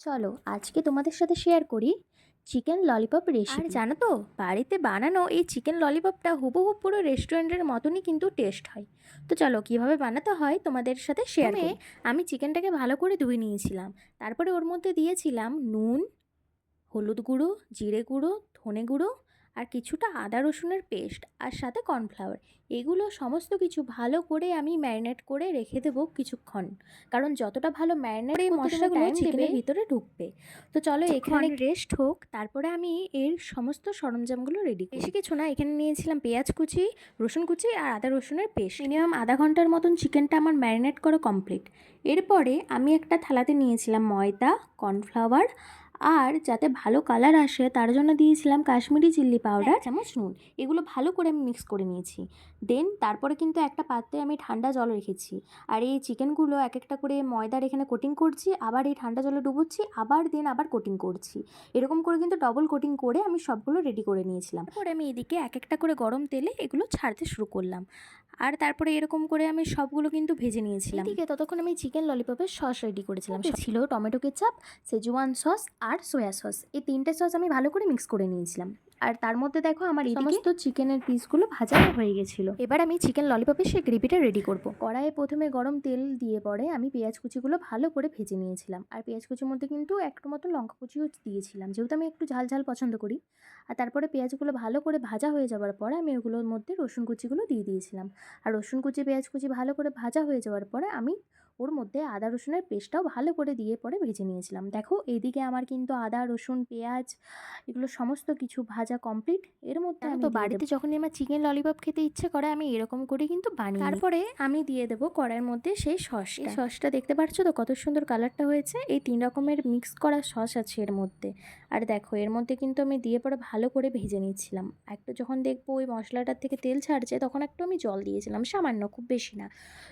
চলো আজকে তোমাদের সাথে শেয়ার করি চিকেন ললিপপ রেসিপি। আর জানো তো, বাড়িতে বানানো এই চিকেন ললিপপটা হুবহু পুরো রেস্টুরেন্টের মতনই কিন্তু টেস্ট হয়। তো চলো কিভাবে বানাতে হয় তোমাদের সাথে শেয়ার করি। আমি চিকেনটাকে ভালো করে ধুয়ে নিয়েছিলাম, তারপরে ওর মধ্যে দিয়েছিলাম নুন, হলুদ গুঁড়ো, জিরে গুঁড়ো, ধনে গুঁড়ো আর কিছুটা আদা রসুনের পেস্ট আর সাথে কর্নফ্লাওয়ার। এগুলো সমস্ত কিছু ভালো করে আমি ম্যারিনেট করে রেখে দেবো কিছুক্ষণ, কারণ যতটা ভালো ম্যারিনেট এই মশলাগুলো চিকেনের ভিতরে ঢুকবে। তো চলো এখানে রেস্ট হোক, তারপরে আমি এর সমস্ত সরঞ্জামগুলো রেডি করি। বেশি কিছু না, এখানে নিয়েছিলাম পেঁয়াজ কুচি, রসুন কুচি আর আদা রসুনের পেস্ট। মিনিমাম আধা ঘন্টার মতন চিকেনটা আমার ম্যারিনেট করা কমপ্লিট। এরপরে আমি একটা থালাতে নিয়েছিলাম ময়দা, কর্নফ্লাওয়ার আর যাতে ভালো কালার আসে তার জন্য দিয়েছিলাম কাশ্মীরি চিল্লি পাউডার, 1 চামচ নুন। এগুলো ভালো করে আমি মিক্স করে নিয়েছি। দেন তারপরে কিন্তু একটা পাত্রে আমি ঠান্ডা জল রেখেছি, আর এই চিকেনগুলো এক একটা করে ময়দার এখানে কোটিং করছি, আবার এই ঠান্ডা জলে ডুবোচ্ছি, আবার কোটিং করছি। এরকম করে কিন্তু ডবল কোটিং করে আমি সবগুলো রেডি করে নিয়েছিলাম। তারপরে আমি এদিকে এক একটা করে গরম তেলে এগুলো ছাড়তে শুরু করলাম, আর তারপরে এরকম করে আমি সবগুলো কিন্তু ভেজে নিয়েছিলাম। এদিকে ততক্ষণ আমি চিকেন ললিপপের সস রেডি করেছিলাম। ছিল টমেটো কেচাপ, সেজুয়ান সস আর সোয়া সস। এই 3টে সস আমি ভালো করে মিক্স করে নিয়েছিলাম। আর তার মধ্যে দেখো আমার সমস্ত চিকেনের পিসগুলো ভাজা হয়ে গেছিলো। এবার আমি চিকেন ললিপপের সেই গ্রেভিটা রেডি করব। কড়াইয়ে প্রথমে গরম তেল দিয়ে পরে আমি পেঁয়াজ কুচিগুলো ভালো করে ভেজে নিয়েছিলাম, আর পেঁয়াজ কুচির মধ্যে কিন্তু একটু মতো লঙ্কা কুচিও দিয়েছিলাম, যেহেতু আমি একটু ঝাল ঝাল পছন্দ করি। আর তারপরে পেঁয়াজগুলো ভালো করে ভাজা হয়ে যাওয়ার পরে আমি ওগুলোর মধ্যে রসুন কুচিগুলো দিয়ে দিয়েছিলাম। আর রসুন কুচি পেঁয়াজ কুচি ভালো করে ভাজা হয়ে যাওয়ার পরে আমি ওর মধ্যে আদা রসুনের পেস্টটাও ভালো করে দিয়ে পরে ভেজে নিয়েছিলাম। দেখো এইদিকে আমার কিন্তু আদা রসুন পেঁয়াজ এগুলো সমস্ত কিছু ভাজা কমপ্লিট। এর মধ্যে আমি তো বাড়িতে যখনই আমার চিকেন ললিপপ খেতে ইচ্ছে করে আমি এরকম করে কিন্তু বানিয়ে তারপরে আমি দিয়ে দেবো কড়াইয়ের মধ্যে সেই সসটা। এই সসটা দেখতে পাচ্ছ তো কত সুন্দর কালারটা হয়েছে। এই 3 রকমের মিক্স করা সস আছে এর মধ্যে। আর দেখো এর মধ্যে কিন্তু আমি দিয়ে পরে ভালো করে ভেজে নিচ্ছিলাম। একটু যখন দেখবো ওই মশলাটার থেকে তেল ছাড়ছে তখন একটু আমি জল দিয়েছিলাম, সামান্য, খুব বেশি না।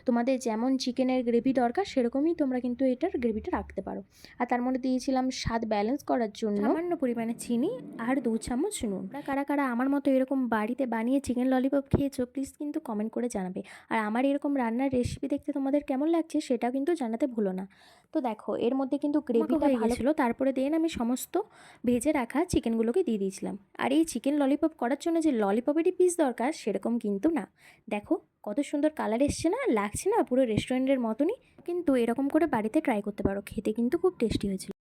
তোমাদের যেমন চিকেনের গ্রেভি দরকার সেরকমই তোমরা কিন্তু এটার গ্রেভিটা রাখতে পারো। আর তার মধ্যে দিয়েছিলাম স্বাদ ব্যালেন্স করার জন্য সামান্য পরিমাণে চিনি আর 2 চামচ নুন। কারা কারা আমার মতো এরকম বাড়িতে বানিয়ে চিকেন ললিপপ খেয়েছো প্লিজ কিন্তু কমেন্ট করে জানাবে। আর আমার এরকম রান্নার রেসিপি দেখতে তোমাদের কেমন লাগছে সেটাও কিন্তু জানাতে ভুলো না। তো দেখো এর মধ্যে কিন্তু গ্রেভিটা ভালো ছিল। তারপরে দেন আমি সমস্ত ভেজে রাখা চিকেনগুলোকে দিয়ে দিয়েছিলাম। আর এই চিকেন ললিপপ করার জন্য যে ললিপপেরই পিস দরকার সেরকম কিন্তু না। দেখো কত সুন্দর কালার এসছে না, লাগছে না পুরো রেস্টুরেন্টের মতনই। কিন্তু এরকম করে বাড়িতে ট্রাই করতে পারো, খেতে কিন্তু খুব টেস্টি হয়েছিল।